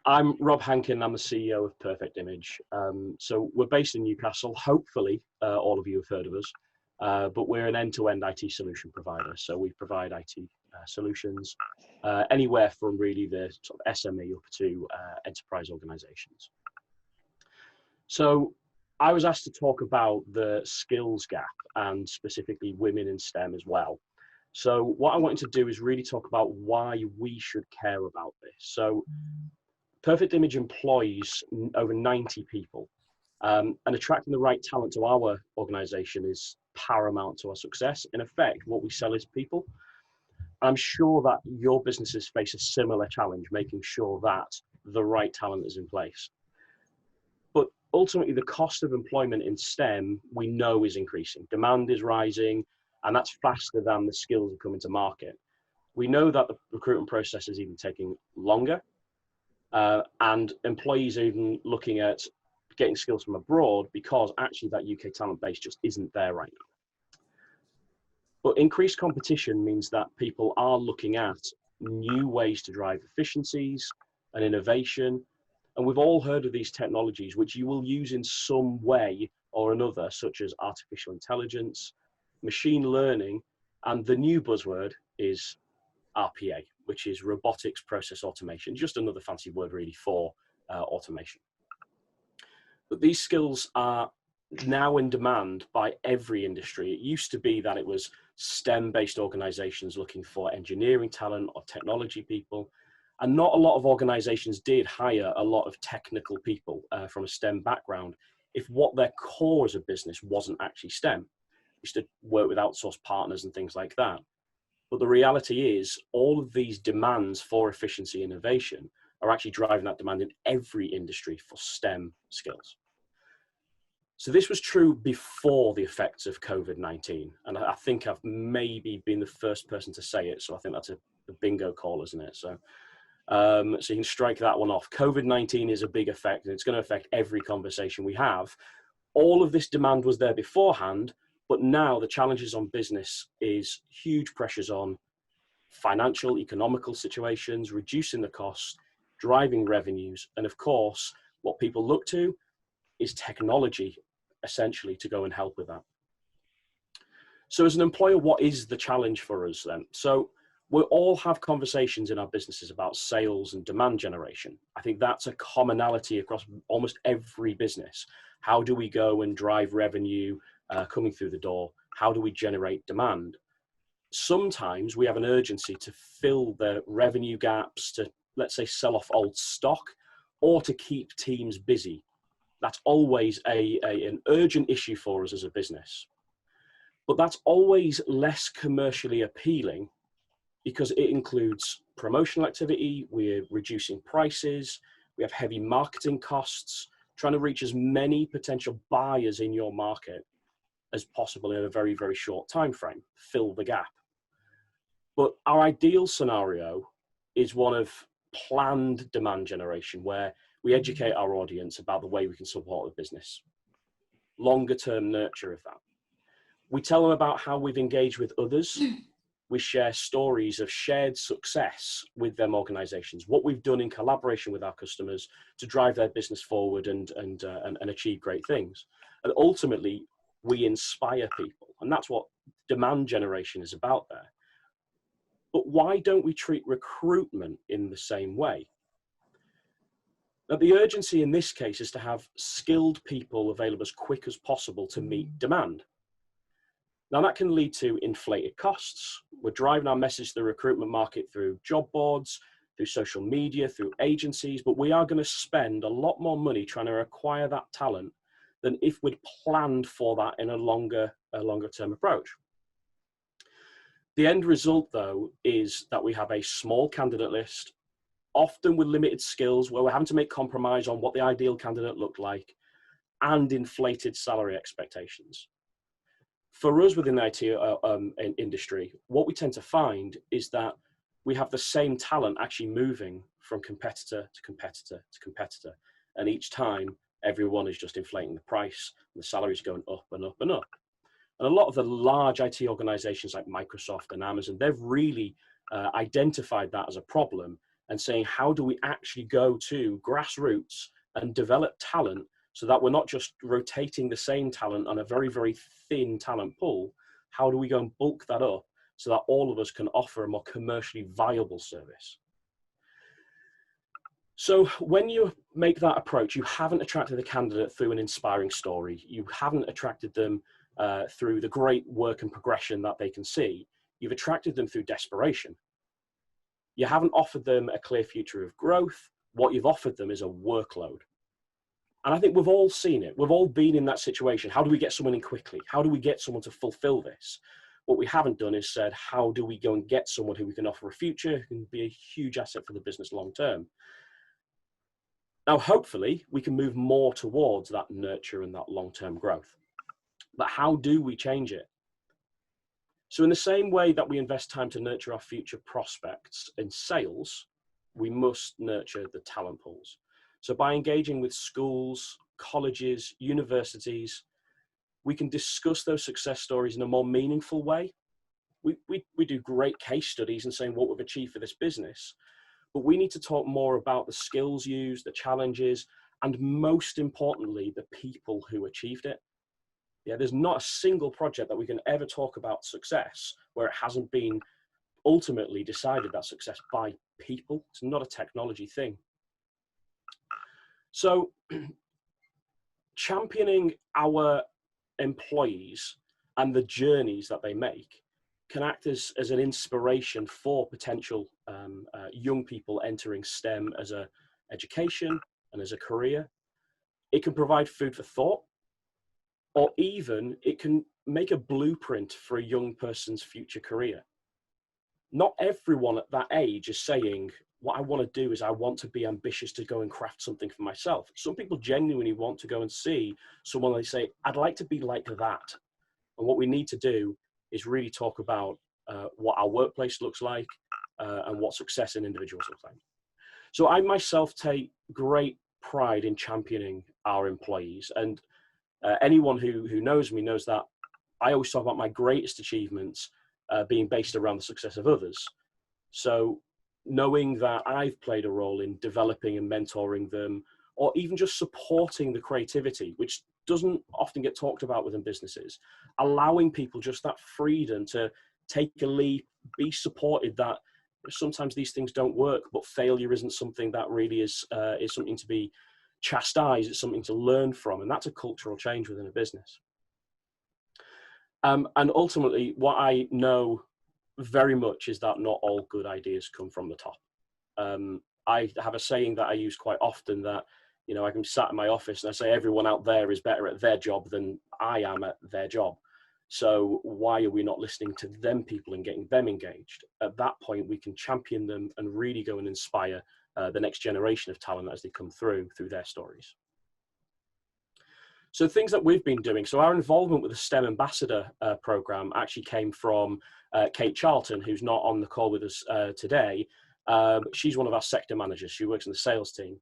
I'm Rob Hankin. I'm the CEO of Perfect Image. So we're based in Newcastle. Hopefully, all of you have heard of us, but we're an end-to-end IT solution provider. So we provide IT solutions anywhere from really the sort of SME up to enterprise organizations. So I was asked to talk about the skills gap and specifically women in STEM as well. So what I wanted to do is really talk about why we should care about this. So Perfect Image employs over 90 people, and attracting the right talent to our organization is paramount to our success. In effect, what we sell is people. I'm sure that your businesses face a similar challenge, making sure that the right talent is in place. But ultimately, the cost of employment in STEM, we know, is increasing. Demand is rising, and that's faster than the skills are coming to market. We know that the recruitment process is even taking longer. And employees are even looking at getting skills from abroad because actually that UK talent base just isn't there right now. But increased competition means that people are looking at new ways to drive efficiencies and innovation. And we've all heard of these technologies which you will use in some way or another, such as artificial intelligence, machine learning, and the new buzzword is RPA, which is robotics process automation, just another fancy word really for automation. But these skills are now in demand by every industry. It used to be that it was STEM-based organizations looking for engineering talent or technology people, and not a lot of organizations did hire a lot of technical people from a STEM background if what their core as a business wasn't actually STEM. They used to work with outsourced partners and things like that. But the reality is all of these demands for efficiency and innovation are actually driving that demand in every industry for STEM skills. So this was true before the effects of COVID-19. And I think I've maybe been the first person to say it. So I think that's a bingo call, isn't it? So you can strike that one off. COVID-19 is a big effect, and it's going to affect every conversation we have. All of this demand was there beforehand, but now the challenges on business is huge pressures on financial, economical situations, reducing the cost, driving revenues. And of course, what people look to is technology, essentially, to go and help with that. So as an employer, what is the challenge for us then? So we all have conversations in our businesses about sales and demand generation. I think that's a commonality across almost every business. How do we go and drive revenue coming through the door? How do we generate demand? Sometimes we have an urgency to fill the revenue gaps, to, let's say, sell off old stock, or to keep teams busy. That's always an urgent issue for us as a business. But that's always less commercially appealing because it includes promotional activity, we're reducing prices, we have heavy marketing costs, trying to reach as many potential buyers in your market as possible in a very, very short time frame, fill the gap. But our ideal scenario is one of planned demand generation, where we educate our audience about the way we can support the business. Longer term nurture of that. We tell them about how we've engaged with others. We share stories of shared success with them organizations, what we've done in collaboration with our customers to drive their business forward and achieve great things. And ultimately, we inspire people. And that's what demand generation is about there. But why don't we treat recruitment in the same way? Now, the urgency in this case is to have skilled people available as quick as possible to meet demand. Now, that can lead to inflated costs. We're driving our message to the recruitment market through job boards, through social media, through agencies, but we are going to spend a lot more money trying to acquire that talent than if we'd planned for that in a longer term approach. The end result, though, is that we have a small candidate list, often with limited skills, where we're having to make compromise on what the ideal candidate looked like, and inflated salary expectations. For us within the IT industry, what we tend to find is that we have the same talent actually moving from competitor to competitor to competitor. And each time, everyone is just inflating the price, and the salary is going up and up and up. And a lot of the large IT organizations like Microsoft and Amazon, they've really identified that as a problem, and saying, how do we actually go to grassroots and develop talent so that we're not just rotating the same talent on a very, very thin talent pool? How do we go and bulk that up so that all of us can offer a more commercially viable service? So when you make that approach, you haven't attracted the candidate through an inspiring story. You haven't attracted them through the great work and progression that they can see. You've attracted them through desperation. You haven't offered them a clear future of growth. What you've offered them is a workload. And I think we've all seen it. We've all been in that situation. How do we get someone in quickly? How do we get someone to fulfill this? What we haven't done is said, how do we go and get someone who we can offer a future, who can be a huge asset for the business long term? Now, hopefully, we can move more towards that nurture and that long-term growth. But how do we change it? So in the same way that we invest time to nurture our future prospects in sales, we must nurture the talent pools. So by engaging with schools, colleges, universities, we can discuss those success stories in a more meaningful way. We do great case studies and saying what we've achieved for this business, but we need to talk more about the skills used, the challenges, and most importantly, the people who achieved it. Yeah, there's not a single project that we can ever talk about success where it hasn't been ultimately decided that success by people. It's not a technology thing. So championing our employees and the journeys that they make can act as an inspiration for potential young people entering STEM as a education and as a career. It can provide food for thought, or even it can make a blueprint for a young person's future career. Not everyone at that age is saying, what I want to do is I want to be ambitious to go and craft something for myself. Some people genuinely want to go and see someone they say, I'd like to be like that. And what we need to do is really talk about what our workplace looks like and what success in individuals looks like. So I myself take great pride in championing our employees. And anyone who knows me knows that I always talk about my greatest achievements being based around the success of others. So knowing that I've played a role in developing and mentoring them, or even just supporting the creativity, which doesn't often get talked about within businesses, allowing people just that freedom to take a leap, be supported that sometimes these things don't work, but failure isn't something that really is something to be chastised, it's something to learn from, and that's a cultural change within a business. And ultimately, what I know very much is that not all good ideas come from the top. I have a saying that I use quite often that, you know, I can be sat in my office and I say everyone out there is better at their job than I am at their job. So why are we not listening to them people and getting them engaged? At that point, we can champion them and really go and inspire the next generation of talent as they come through their stories. So things that we've been doing. So our involvement with the STEM Ambassador program actually came from Kate Charlton, who's not on the call with us today. She's one of our sector managers. She works in the sales team.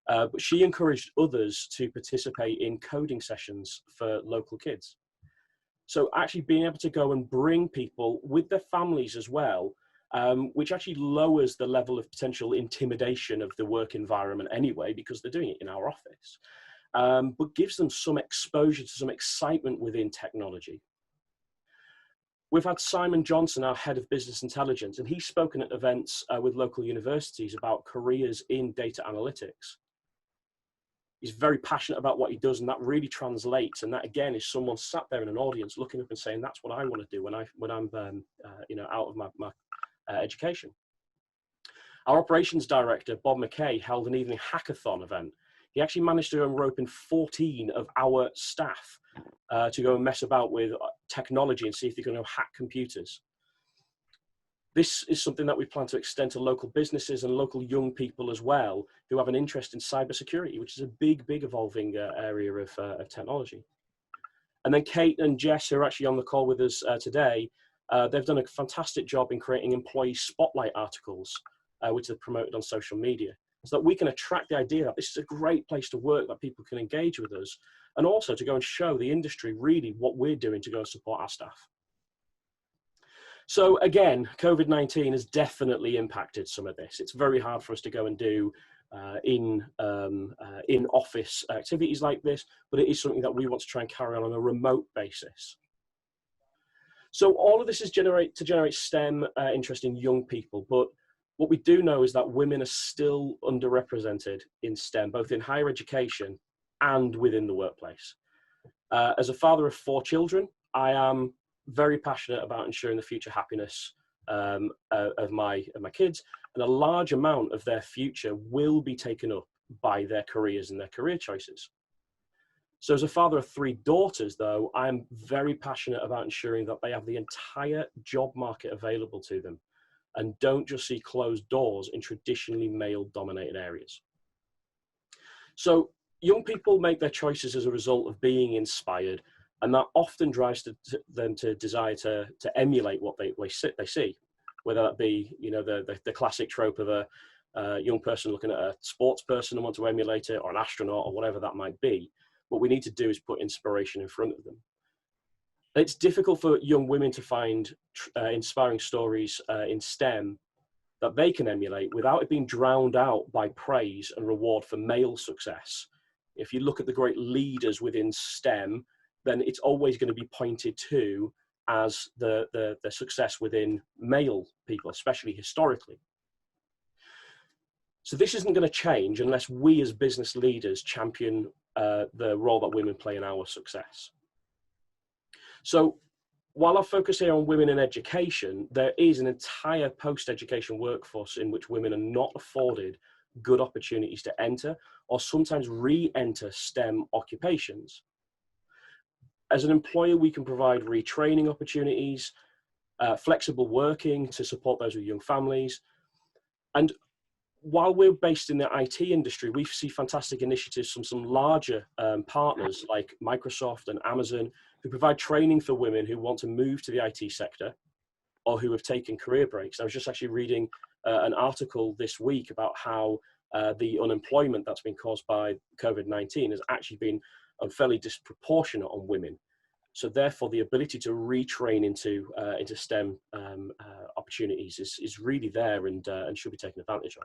But she encouraged others to participate in coding sessions for local kids. So actually being able to go and bring people with their families as well, which actually lowers the level of potential intimidation of the work environment anyway, because they're doing it in our office, but gives them some exposure to some excitement within technology. We've had Simon Johnson, our head of business intelligence, and he's spoken at events with local universities about careers in data analytics. He's very passionate about what he does, and that really translates. And that again is someone sat there in an audience looking up and saying, "That's what I want to do when I'm out of my education." Our operations director Bob McKay held an evening hackathon event. He actually managed to rope in 14 of our staff to go and mess about with technology and see if they can hack computers. This is something that we plan to extend to local businesses and local young people as well, who have an interest in cybersecurity, which is a big evolving area of technology. And then Kate and Jess, who are actually on the call with us today, they've done a fantastic job in creating employee spotlight articles, which are promoted on social media, so that we can attract the idea that this is a great place to work, that people can engage with us, and also to go and show the industry really what we're doing to go and support our staff. So again, COVID-19 has definitely impacted some of this. It's very hard for us to go and do in office activities like this, but it is something that we want to try and carry on a remote basis. So all of this is to generate STEM interest in young people, but what we do know is that women are still underrepresented in STEM, both in higher education and within the workplace. As a father of 4 children, I am very passionate about ensuring the future happiness of my kids, and a large amount of their future will be taken up by their careers and their career choices. So as a father of 3 daughters, though, I'm very passionate about ensuring that they have the entire job market available to them and don't just see closed doors in traditionally male-dominated areas. So young people make their choices as a result of being inspired, and that often drives them to desire to emulate what they see, whether that be, you know, the classic trope of a young person looking at a sports person and want to emulate it, or an astronaut, or whatever that might be. What we need to do is put inspiration in front of them. It's difficult for young women to find inspiring stories in STEM that they can emulate without it being drowned out by praise and reward for male success. If you look at the great leaders within STEM, then it's always going to be pointed to as the success within male people, especially historically. So this isn't going to change unless we as business leaders champion the role that women play in our success. So while I focus here on women in education, there is an entire post-education workforce in which women are not afforded good opportunities to enter or sometimes re-enter STEM occupations. As an employer, we can provide retraining opportunities, flexible working to support those with young families. And while we're based in the IT industry, we see fantastic initiatives from some larger partners like Microsoft and Amazon, who provide training for women who want to move to the IT sector or who have taken career breaks. I was just actually reading an article this week about how the unemployment that's been caused by COVID-19 has actually been fairly disproportionate on women. So therefore, the ability to retrain into STEM opportunities is really there and should be taken advantage of.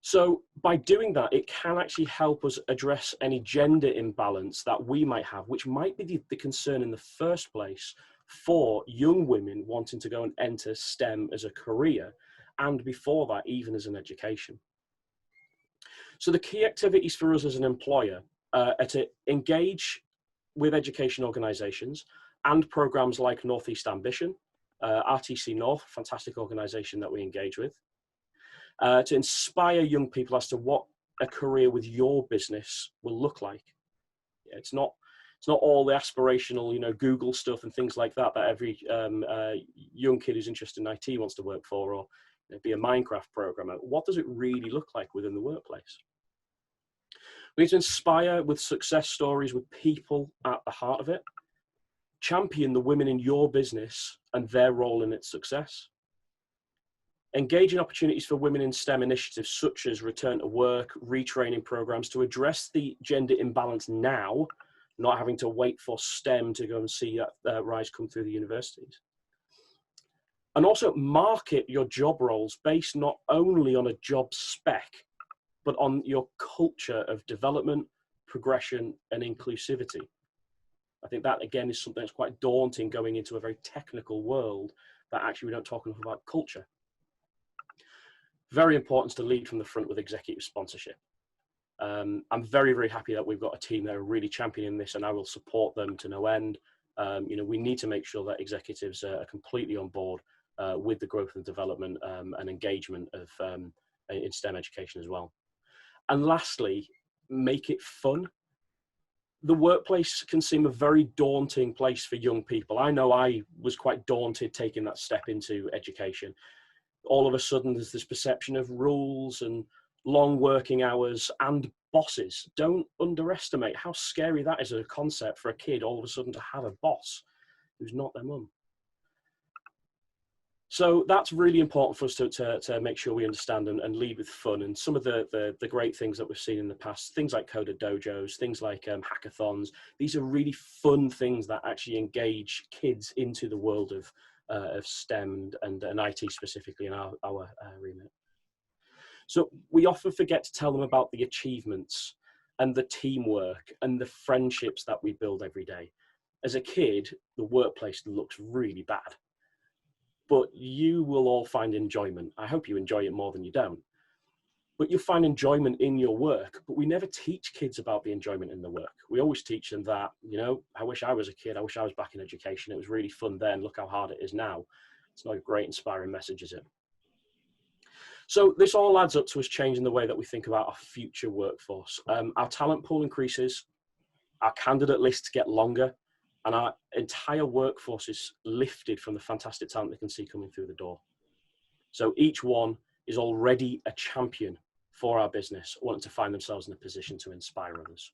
So by doing that, it can actually help us address any gender imbalance that we might have, which might be the concern in the first place for young women wanting to go and enter STEM as a career, and before that, even as an education. So the key activities for us as an employer are to engage with education organisations and programs like Northeast Ambition, RTC North, fantastic organisation that we engage with, to inspire young people as to what a career with your business will look like. It's not all the aspirational, you know, Google stuff and things like that every young kid who's interested in IT wants to work for, or be a Minecraft programmer. What does it really look like within the workplace? We need to inspire with success stories with people at the heart of it. Champion the women in your business and their role in its success. Engage in opportunities for women in STEM initiatives such as return to work, retraining programs to address the gender imbalance now, not having to wait for STEM to go and see that rise come through the universities. And also market your job roles based not only on a job spec, but on your culture of development, progression, and inclusivity. I think that, again, is something that's quite daunting going into a very technical world that actually we don't talk enough about culture. Very important to lead from the front with executive sponsorship. I'm very, very happy that we've got a team that are really championing this, and I will support them to no end. We need to make sure that executives are completely on board with the growth and development and engagement of in STEM education as well. And lastly, make it fun. The workplace can seem a very daunting place for young people. I know I was quite daunted taking that step into education. All of a sudden, there's this perception of rules and long working hours and bosses. Don't underestimate how scary that is as a concept for a kid all of a sudden to have a boss who's not their mum. So that's really important for us to make sure we understand and lead with fun. And some of the great things that we've seen in the past, things like Coder Dojos, things like hackathons, these are really fun things that actually engage kids into the world of STEM and IT specifically in our remit. So we often forget to tell them about the achievements and the teamwork and the friendships that we build every day. As a kid, the workplace looks really bad, but you will all find enjoyment. I hope you enjoy it more than you don't. But you'll find enjoyment in your work, but we never teach kids about the enjoyment in the work. We always teach them that, you know, I wish I was a kid. I wish I was back in education. It was really fun then. Look how hard it is now. It's not a great, inspiring message, is it? So this all adds up to us changing the way that we think about our future workforce. Our talent pool increases, our candidate lists get longer, and our entire workforce is lifted from the fantastic talent they can see coming through the door. So each one is already a champion for our business, wanting to find themselves in a position to inspire others.